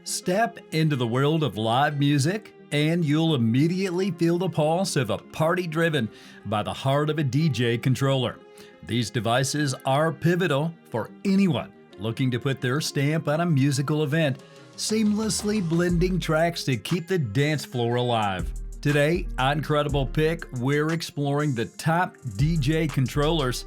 Step into the world of live music, and you'll immediately feel the pulse of a party driven by the heart of a DJ controller. These devices are pivotal for anyone looking to put their stamp on a musical event, seamlessly blending tracks to keep the dance floor alive. Today on Incredible Pick, we're exploring the top DJ controllers.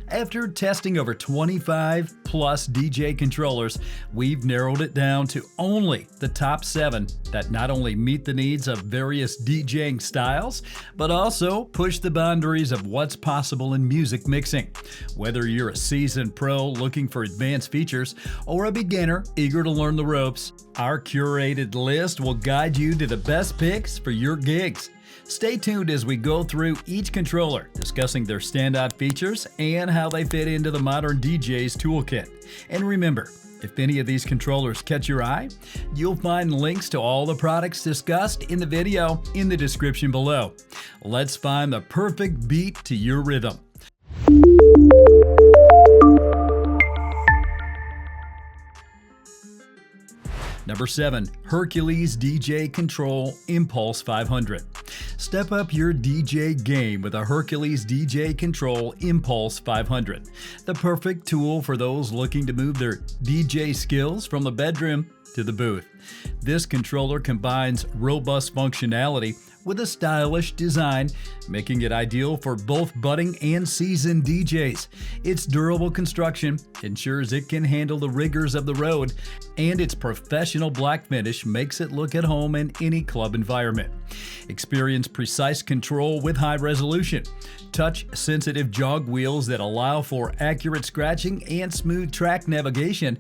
After testing over 25 plus DJ controllers, we've narrowed it down to only the top 7 that not only meet the needs of various DJing styles, but also push the boundaries of what's possible in music mixing. Whether you're a seasoned pro looking for advanced features or a beginner eager to learn the ropes, our curated list will guide you to the best picks for your gigs. Stay tuned as we go through each controller, discussing their standout features and how they fit into the modern DJ's toolkit. And remember, if any of these controllers catch your eye, you'll find links to all the products discussed in the video in the description below. Let's find the perfect beat to your rhythm. Number 7, Hercules DJ Control Impulse 500. Step up your DJ game with a Hercules DJ Control Impulse 500, the perfect tool for those looking to move their DJ skills from the bedroom to the booth. This controller combines robust functionality with a stylish design, making it ideal for both budding and seasoned DJs. Its durable construction ensures it can handle the rigors of the road, and its professional black finish makes it look at home in any club environment. Experience precise control with high resolution, touch-sensitive jog wheels that allow for accurate scratching and smooth track navigation.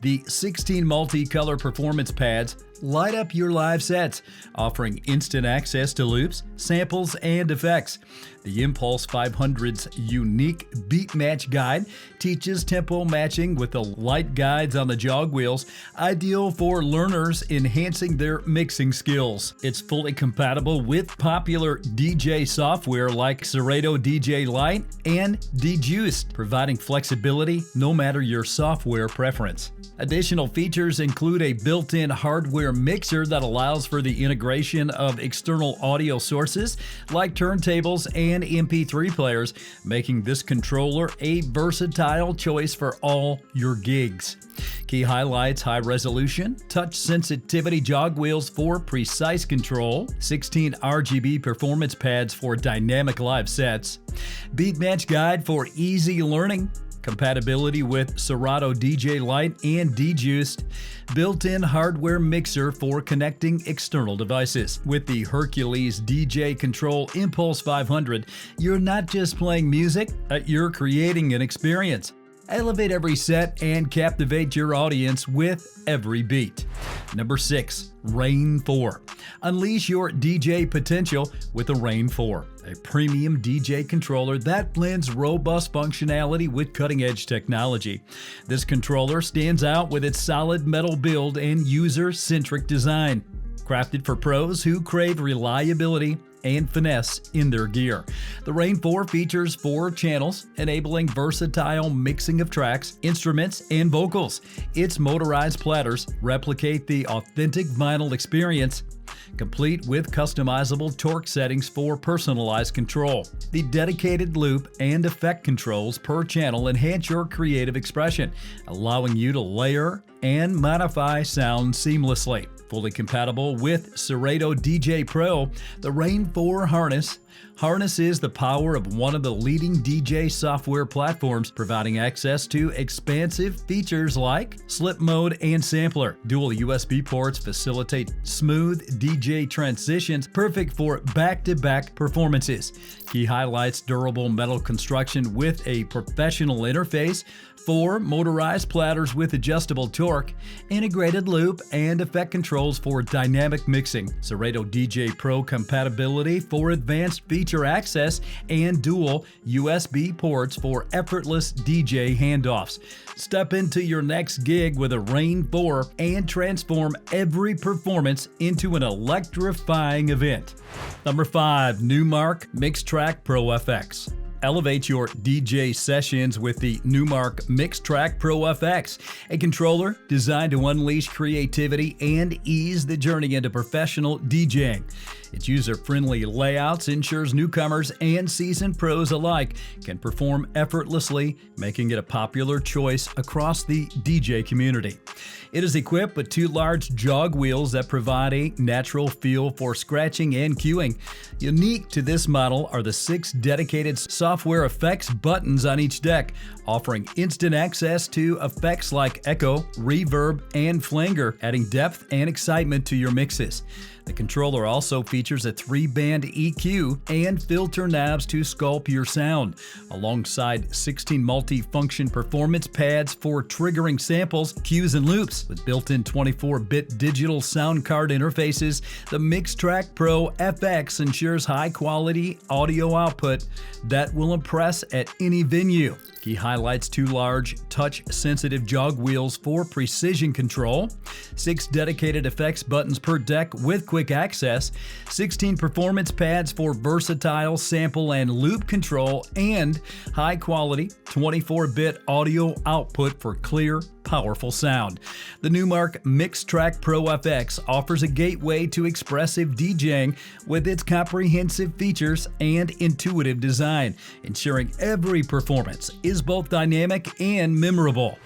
The 16 multicolor performance pads light up your live sets, offering instant access to loops, samples, and effects. The Impulse 500's unique beat match guide teaches tempo matching with the light guides on the jog wheels, ideal for learners enhancing their mixing skills. It's fully compatible with popular DJ software like Serato DJ Lite and DJing, providing flexibility no matter your software preference. Additional features include a built-in hardware mixer that allows for the integration of external audio sources like turntables and MP3 players, making this controller a versatile choice for all your gigs. Key highlights: high resolution, touch sensitivity jog wheels for precise control, 16 RGB performance pads for dynamic live sets, beat match guide for easy learning, compatibility with Serato DJ Lite and DJing, built-in hardware mixer for connecting external devices. With the Hercules DJ Control Impulse 500, you're not just playing music, you're creating an experience. Elevate every set and captivate your audience with every beat. Number 6, Rain 4. Unleash your DJ potential with the Rain 4, a premium DJ controller that blends robust functionality with cutting-edge technology. This controller stands out with its solid metal build and user-centric design. Crafted for pros who crave reliability and finesse in their gear. The Rain 4 features 4 channels, enabling versatile mixing of tracks, instruments, and vocals. Its motorized platters replicate the authentic vinyl experience, complete with customizable torque settings for personalized control. The dedicated loop and effect controls per channel enhance your creative expression, allowing you to layer and modify sound seamlessly. Fully compatible with Serato DJ Pro, the Rain 4 harnesses the power of one of the leading DJ software platforms, providing access to expansive features like slip mode and sampler. Dual USB ports facilitate smooth DJ transitions, perfect for back-to-back performances. Key highlights: durable metal construction with a professional interface, 4 motorized platters with adjustable torque, integrated loop and effect controls for dynamic mixing, Serato DJ Pro compatibility for advanced feature access, and dual USB ports for effortless DJ handoffs. Step into your next gig with a Rain 4 and transform every performance into an electrifying event. Number 5, Newmark Mixtrack Pro FX. Elevate your DJ sessions with the Newmark Mixtrack Pro FX, a controller designed to unleash creativity and ease the journey into professional DJing. Its user-friendly layouts ensures newcomers and seasoned pros alike can perform effortlessly, making it a popular choice across the DJ community. It is equipped with 2 large jog wheels that provide a natural feel for scratching and cueing. Unique to this model are the 6 dedicated software effects buttons on each deck, offering instant access to effects like echo, reverb, and flanger, adding depth and excitement to your mixes. The controller also features a 3-band EQ and filter knobs to sculpt your sound, alongside 16 multi-function performance pads for triggering samples, cues, and loops. With built-in 24-bit digital sound card interfaces, the Mixtrack Pro FX ensures high-quality audio output that will impress at any venue. Key highlights: 2 large touch-sensitive jog wheels for precision control, 6 dedicated effects buttons per deck with quick access, 16 performance pads for versatile sample and loop control, and high-quality 24-bit audio output for clear, powerful sound. The Newmark Mixtrack Pro FX offers a gateway to expressive DJing with its comprehensive features and intuitive design, ensuring every performance is both dynamic and memorable.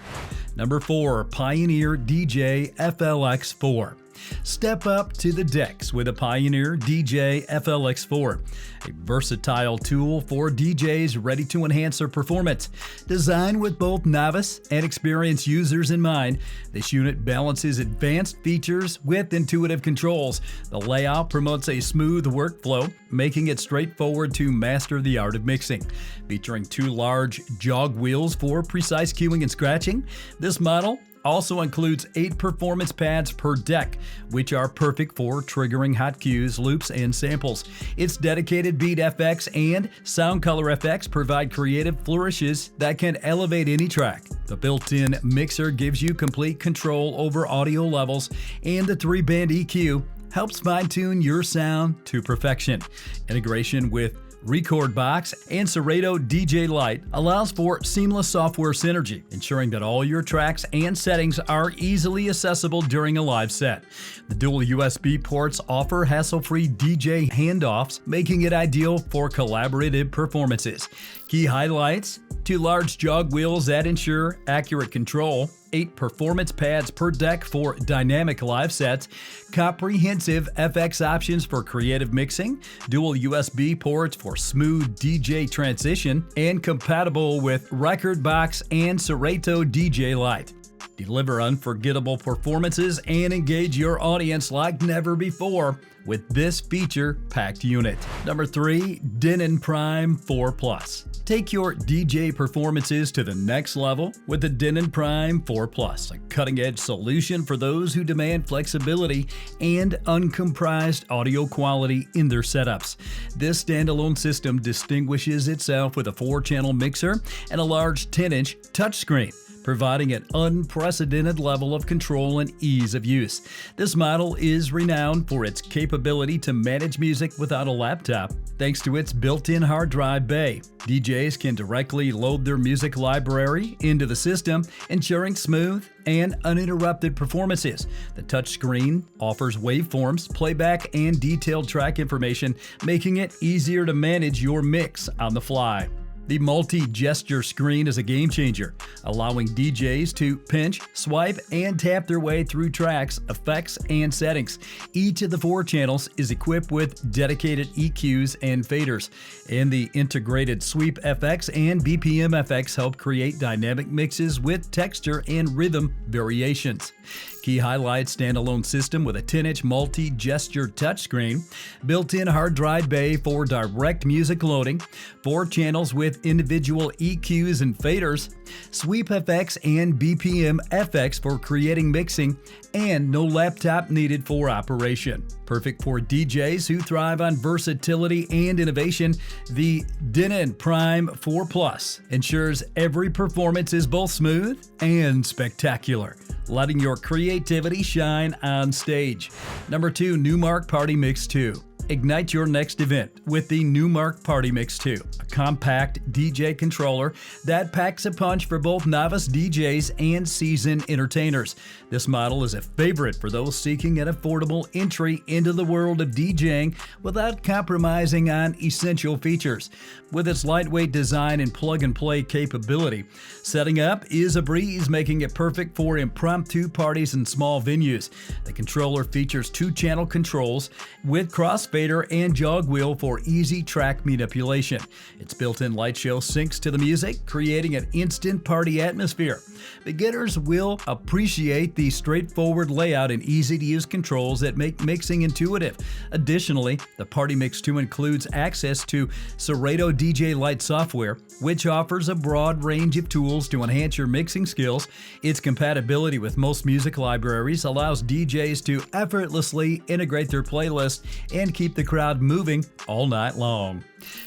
Number 4. Pioneer DJ FLX4. Step up to the decks with a Pioneer DJ FLX4, a versatile tool for DJs ready to enhance their performance. Designed with both novice and experienced users in mind, this unit balances advanced features with intuitive controls. The layout promotes a smooth workflow, making it straightforward to master the art of mixing. Featuring 2 large jog wheels for precise cueing and scratching, this model also includes 8 performance pads per deck, which are perfect for triggering hot cues, loops, and samples. Its dedicated beat FX and sound color effects provide creative flourishes that can elevate any track. The built-in mixer gives you complete control over audio levels, and the 3-band EQ helps fine-tune your sound to perfection. Integration with Record Box and Serato DJ Lite allows for seamless software synergy, ensuring that all your tracks and settings are easily accessible during a live set. The dual USB ports offer hassle-free DJ handoffs, making it ideal for collaborative performances. Key highlights: 2 large jog wheels that ensure accurate control, 8 performance pads per deck for dynamic live sets, comprehensive FX options for creative mixing, dual USB ports for smooth DJ transition, and compatible with Record Box and Serato DJ Lite. Deliver unforgettable performances and engage your audience like never before with this feature-packed unit. Number 3. Denon Prime 4 Plus. Take your DJ performances to the next level with the Denon Prime 4 Plus, a cutting-edge solution for those who demand flexibility and uncompromised audio quality in their setups. This standalone system distinguishes itself with a 4-channel mixer and a large 10-inch touchscreen, providing an unprecedented level of control and ease of use. This model is renowned for its capability to manage music without a laptop, thanks to its built-in hard drive bay. DJs can directly load their music library into the system, ensuring smooth and uninterrupted performances. The touchscreen offers waveforms, playback, and detailed track information, making it easier to manage your mix on the fly. The multi-gesture screen is a game changer, allowing DJs to pinch, swipe, and tap their way through tracks, effects, and settings. Each of the 4 channels is equipped with dedicated EQs and faders, and the integrated Sweep FX and BPM FX help create dynamic mixes with texture and rhythm variations. Key highlights: standalone system with a 10-inch multi-gesture touchscreen, built-in hard drive bay for direct music loading, 4 channels with individual EQs and faders, Sweep FX and BPM FX for creating mixing, and no laptop needed for operation. Perfect for DJs who thrive on versatility and innovation, the Denon Prime 4 Plus ensures every performance is both smooth and spectacular, letting your creativity shine on stage. Number 2. Newmark Party Mix 2. Ignite your next event with the Numark Party Mix 2, a compact DJ controller that packs a punch for both novice DJs and seasoned entertainers. This model is a favorite for those seeking an affordable entry into the world of DJing without compromising on essential features. With its lightweight design and plug-and-play capability, setting up is a breeze, making it perfect for impromptu parties and small venues. The controller features 2-channel controls with crossfader and jog wheel for easy track manipulation. Its built-in light show syncs to the music, creating an instant party atmosphere. Beginners will appreciate the straightforward layout and easy-to-use controls that make mixing intuitive. Additionally, the Party Mix 2 includes access to Serato DJ Lite software, which offers a broad range of tools to enhance your mixing skills. Its compatibility with most music libraries allows DJs to effortlessly integrate their playlist and keep the crowd moving all night long.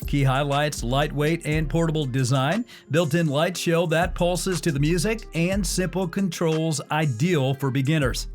Key highlights: lightweight and portable design, built-in light show that pulses to the music, and simple controls ideal for beginners.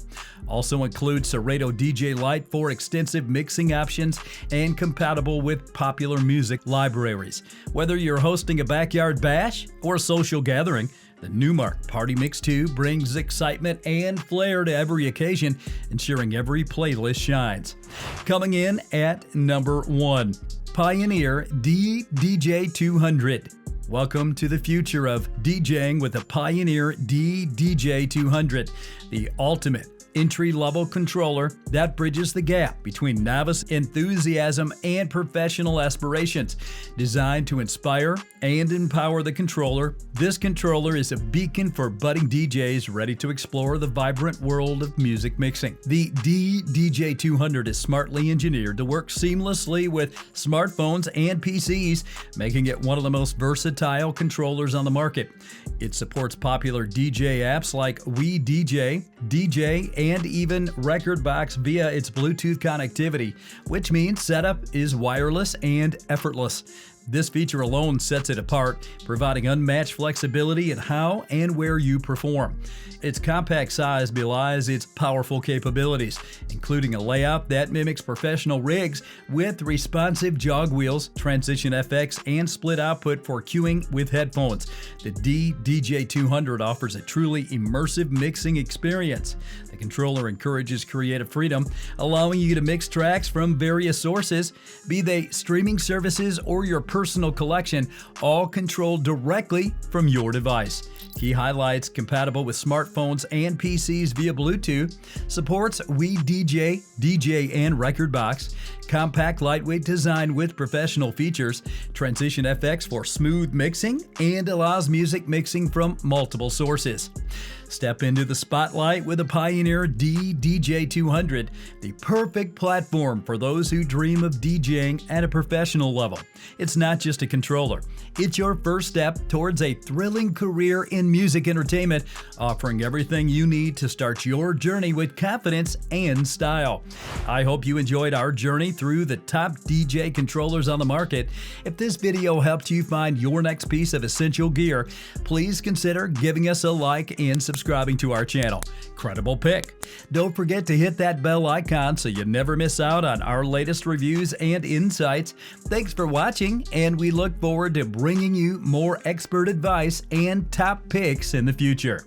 Also includes Serato DJ Lite for extensive mixing options and compatible with popular music libraries. Whether you're hosting a backyard bash or a social gathering, the Numark Party Mix 2 brings excitement and flair to every occasion, ensuring every playlist shines. Coming in at number 1, Pioneer DJ200. Welcome to the future of DJing with the Pioneer DJ200, the ultimate entry-level controller that bridges the gap between novice enthusiasm and professional aspirations. Designed to inspire and empower the controller, this controller is a beacon for budding DJs ready to explore the vibrant world of music mixing. The DJ200 is smartly engineered to work seamlessly with smartphones and PCs, making it one of the most versatile controllers on the market. It supports popular DJ apps like WeDJ, DJ, and even Rekordbox via its Bluetooth connectivity, which means setup is wireless and effortless. This feature alone sets it apart, providing unmatched flexibility in how and where you perform. Its compact size belies its powerful capabilities, including a layout that mimics professional rigs with responsive jog wheels, transition FX, and split output for cueing with headphones. The DJ200 offers a truly immersive mixing experience. The controller encourages creative freedom, allowing you to mix tracks from various sources, be they streaming services or your personal collection, all controlled directly from your device. Key highlights: compatible with smartphones and PCs via Bluetooth, supports WeDJ, DJ, and Rekordbox, compact lightweight design with professional features, transition FX for smooth mixing, and allows music mixing from multiple sources. Step into the spotlight with a Pioneer DJ200, the perfect platform for those who dream of DJing at a professional level. It's not just a controller, it's your first step towards a thrilling career in music entertainment, offering everything you need to start your journey with confidence and style. I hope you enjoyed our journey through the top DJ controllers on the market. If this video helped you find your next piece of essential gear, please consider giving us a like and subscribing to our channel. Credible pick. Don't forget to hit that bell icon so you never miss out on our latest reviews and insights. Thanks for watching, and we look forward to bringing you more expert advice and top picks in the future.